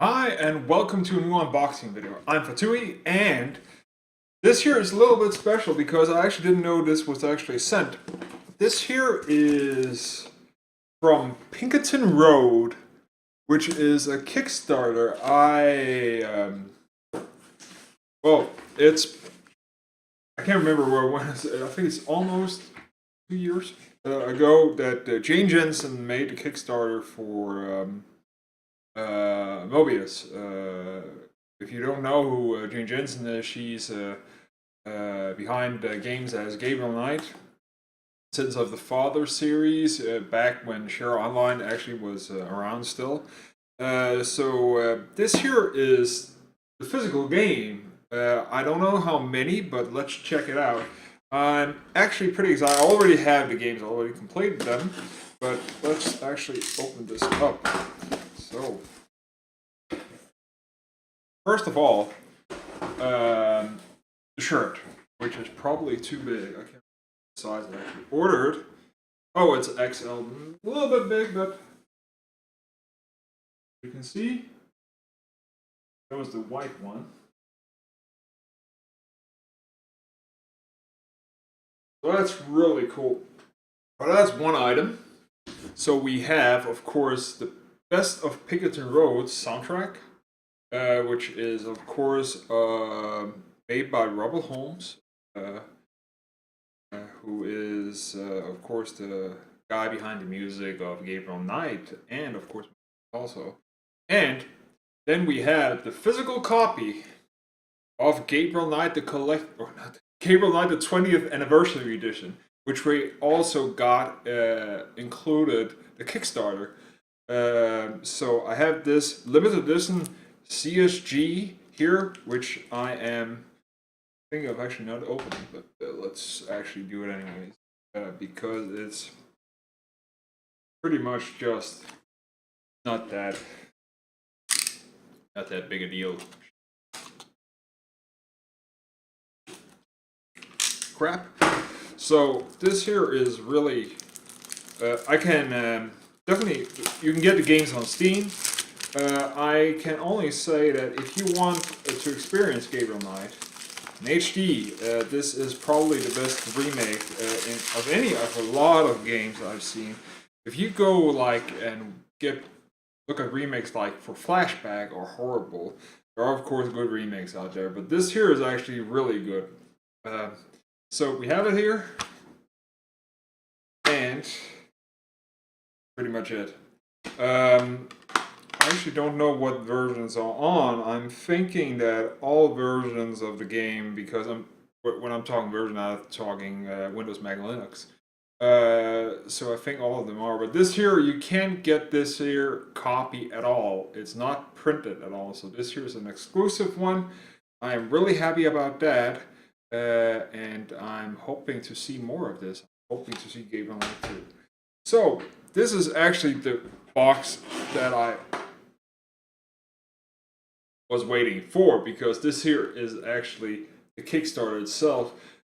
Hi, and welcome to a new unboxing video. I'm Fettouhi, and this here is a little bit special because I actually didn't know this was actually sent. This here is from Pinkerton Road, which is a Kickstarter. Well, I can't remember where it was. I think it's almost 2 years ago that Jane Jensen made a Kickstarter for Moebius. If you don't know who Jane Jensen is, she's behind games as Gabriel Knight, Sins of the Father series, back when Share Online actually was around still. So this here is the physical game. I don't know how many, but let's check it out. I'm actually pretty excited. I already have the games, I already completed them, but let's actually open this up. So, first of all, the shirt, which is probably too big. I can't remember the size I actually ordered. Oh, it's XL, a little bit big, but you can see that was the white one. So that's really cool. Well, that's one item. So we have, of course, the Best of Pinkerton Road soundtrack, which is, of course, made by Robert Holmes, who is, of course, the guy behind the music of Gabriel Knight, and, of course, also. And then we have the physical copy of Gabriel Knight the Gabriel Knight the 20th Anniversary Edition, which we also got included the Kickstarter. So I have this limited edition CSG here, which I am thinking of actually not opening, but let's actually do it anyways, because it's pretty much just not that big a deal. Crap. So this here is really, I can definitely, you can get the games on Steam. I can only say that if you want to experience Gabriel Knight in HD, this is probably the best remake of a lot of games I've seen. If you go like and look at remakes like for Flashback or Horrible, there are of course good remakes out there, but this here is actually really good. So we have it here, and pretty much it. I actually don't know what versions are on. I'm thinking that all versions of the game, because when I'm talking version, I'm talking Windows, Mac, and Linux. So I think all of them are. But this here, you can't get this here copy at all. It's not printed at all. So this here is an exclusive one. I am really happy about that. And I'm hoping to see more of this. I'm hoping to see Gabriel Knight too. So this is actually the box that I was waiting for, because this here is actually the Kickstarter itself.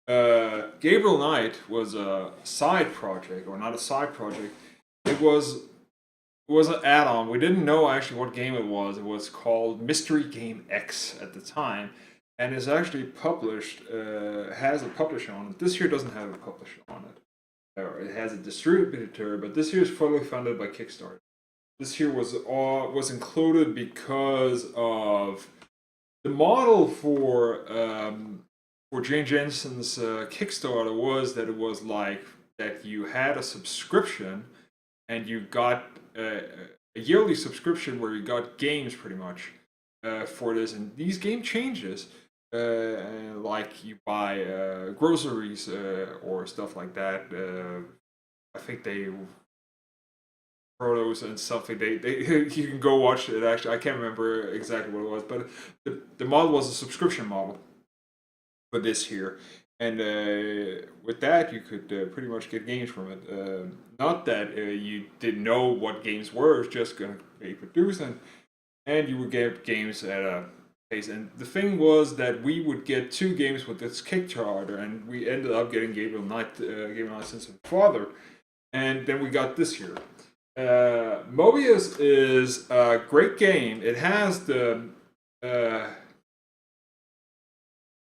Gabriel Knight was a side project, or not a side project. It was an add-on. We didn't know actually what game it was. It was called Mystery Game X at the time, and is actually published. Has a publisher on it. This here doesn't have a publisher on it. It has a distributor, but this here is fully funded by Kickstarter. This here was included because of the model for Jane Jensen's Kickstarter was that it was like that you had a subscription and you got a yearly subscription where you got games pretty much for this, and these game changes. Like you buy groceries or stuff like that. I think they photos and something. They you can go watch it. Actually, I can't remember exactly what it was, but the model was a subscription model for this here, and with that you could pretty much get games from it. Not that you didn't know what games were; it's just going to be produced, and you would get games at a pace. And the thing was that we would get 2 games with this Kickstarter, and we ended up getting Gabriel Knight, Sins of the Father, and then we got this here. Moebius is a great game. Uh,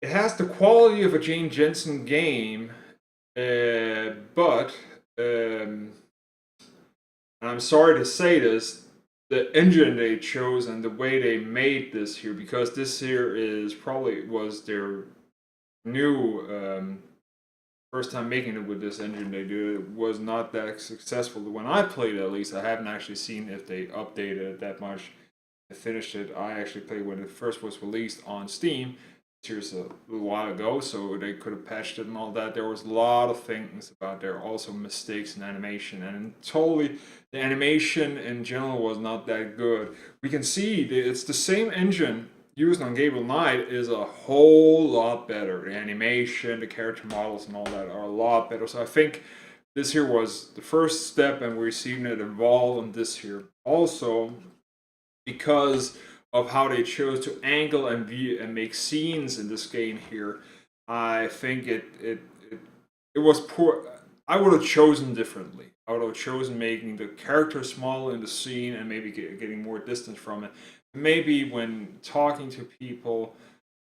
it has the quality of a Jane Jensen game, but I'm sorry to say this, the engine they chose and the way they made this here, because this here is probably was their new first time making it with this engine they do, it was not that successful. When I played it, at least, I haven't actually seen if they updated it that much. I finished it. I actually played when it first was released on Steam. Here's a little while ago, so they could have patched it and all that. There was a lot of things about there, also mistakes in animation, and totally the animation in general was not that good. We can see it's the same engine used on Gabriel Knight is a whole lot better. The animation, the character models, and all that are a lot better. So I think this here was the first step, and we're seeing it evolve on this here. Also, because of how they chose to angle and view and make scenes in this game here, I think it was poor. I would have chosen differently. I would have chosen making the character smaller in the scene and maybe getting more distance from it. Maybe when talking to people,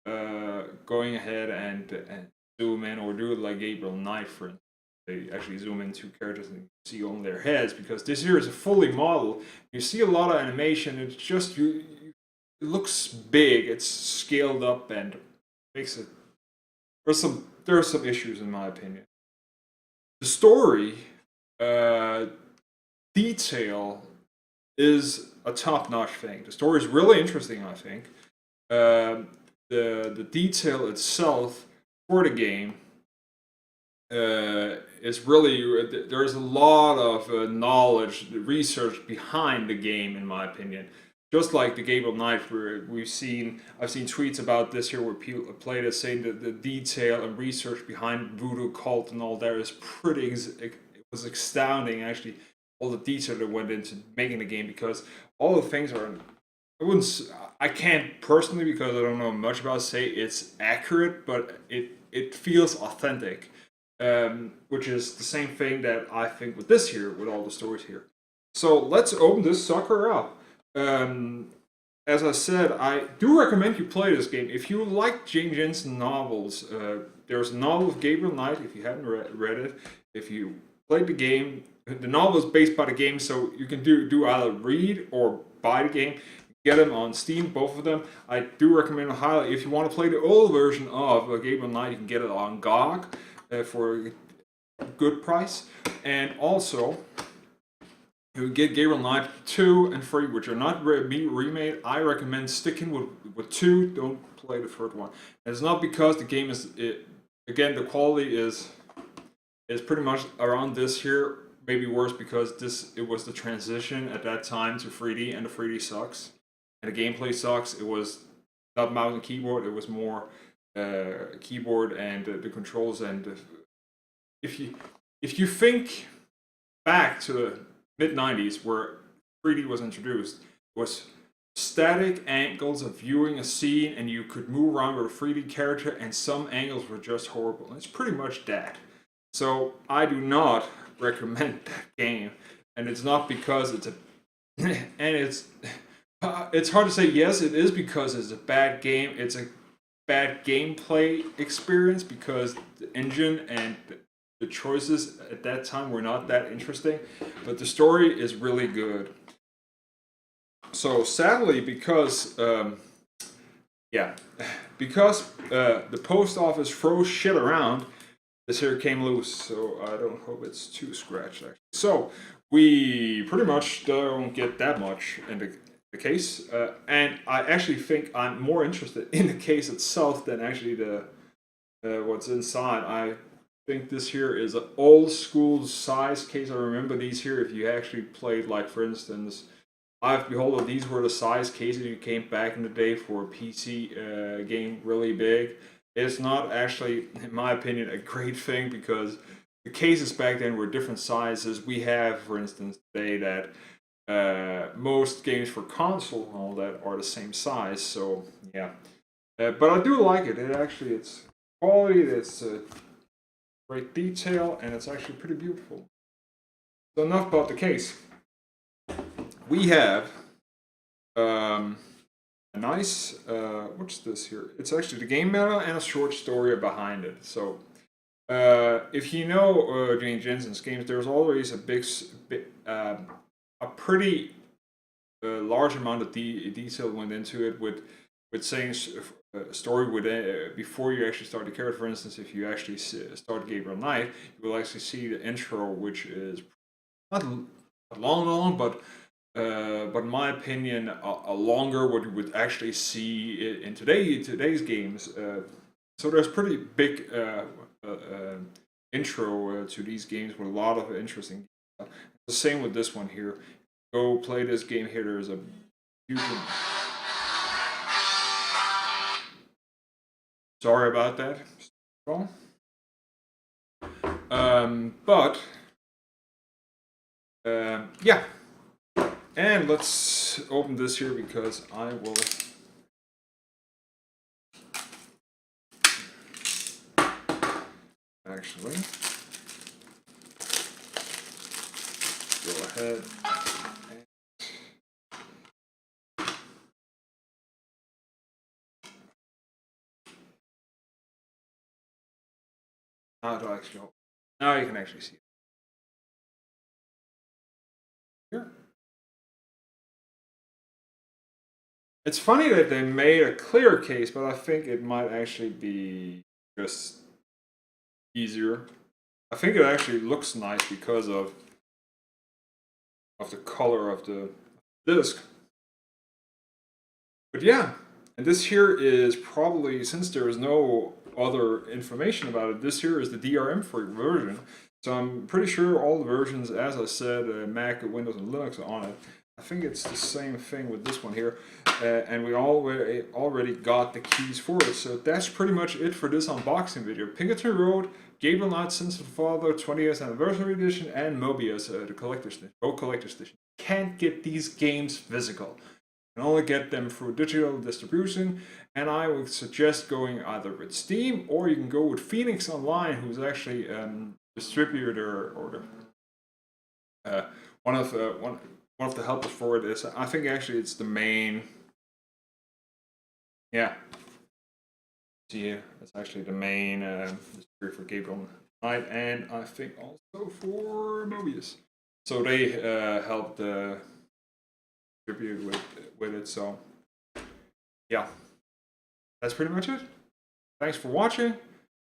going ahead and zoom in or do it like Gabriel Knight, for instance. They actually zoom into characters and see only their heads, because this here is a fully model. You see a lot of animation. It's just it looks big. It's scaled up and makes it. There are some issues in my opinion. The story, detail is a top-notch thing. The story is really interesting, I think. The detail itself for the game is really there's a lot of knowledge, research behind the game, in my opinion. Just like the Gabriel Knight, where I've seen tweets about this here where people played it saying that the detail and research behind voodoo cult and all that is pretty. It was astounding, actually, all the detail that went into making the game, because all the things are. I can't personally, because I don't know much about it, say it's accurate, but it feels authentic, which is the same thing that I think with this here, with all the stories here. So let's open this sucker up. As I said, I do recommend you play this game. If you like Jane Jensen novels, there's a novel of Gabriel Knight, if you haven't read it. If you played the game, the novel is based by the game, so you can do either read or buy the game. Get them on Steam, both of them. I do recommend it highly. If you want to play the old version of Gabriel Knight, you can get it on GOG for a good price. And also, you get Gabriel Knight 2 and 3, which are not remade. I recommend sticking with 2. Don't play the third one. And it's not because the game is again, the quality is pretty much around this here. Maybe worse because it was the transition at that time to 3D, and the 3D sucks, and the gameplay sucks. It was not mouse and keyboard. It was more keyboard and the controls. And if you think back to the mid-90s, where 3D was introduced, it was static angles of viewing a scene, and you could move around with a 3D character, and some angles were just horrible. And it's pretty much that. So I do not recommend that game, and it's not because it's a and it's hard to say yes, it is because it's a bad game. It's a bad gameplay experience because the engine and the choices at that time were not that interesting, but the story is really good. So sadly, because because the post office throws shit around, this here came loose. So I don't hope it's too scratched, actually. So we pretty much don't get that much in the case, and I actually think I'm more interested in the case itself than actually the what's inside. I think this here is an old school size case. I remember these here. If you actually played, like, for instance, I've behold, these were the size cases you came back in the day for a PC game, really big. It's not actually, in my opinion, a great thing, because the cases back then were different sizes. We have, for instance, today that most games for console and all that are the same size. So yeah, but I do like it. It's quality. It's great detail, and it's actually pretty beautiful. So enough about the case. we have a nice, what's this here? It's actually the game meta and a short story behind it. So if you know Jane Jensen's games, there's always a a pretty large amount of detail went into it with saying a story with before you actually start the character. For instance, if you actually start Gabriel Knight, you will actually see the intro, which is not long, but in my opinion, a longer what you would actually see in today's games. So there's pretty big intro to these games with a lot of interesting. The same with this one here. Go play this game here. There's a huge. Sorry about that. But yeah. And let's open this here because I will actually go ahead. Now you can actually see it. Here. It's funny that they made a clear case, but I think it might actually be just easier. I think it actually looks nice because of the color of the disc. But yeah, and this here is probably, since there is no other information about it, this here is the DRM-free version. So I'm pretty sure all the versions, as I said, Mac, Windows, and Linux are on it. I think it's the same thing with this one here. And we already got the keys for it. So that's pretty much it for this unboxing video. Pinkerton Road, Gabriel Knight, Sins of the Father, 20th Anniversary Edition, and Moebius, the Collector's Edition. Both Collector's Edition. Can't get these games physical. You can only get them through digital distribution. And I would suggest going either with Steam or you can go with Phoenix Online, who's actually distributor or one of the helpers for it is, I think actually it's the main. Yeah. See here, it's actually the main distributor for Gabriel Knight, and I think also for Moebius. So they helped distribute with it. So yeah, that's pretty much it. Thanks for watching.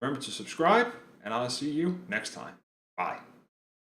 Remember to subscribe, and I'll see you next time. Bye.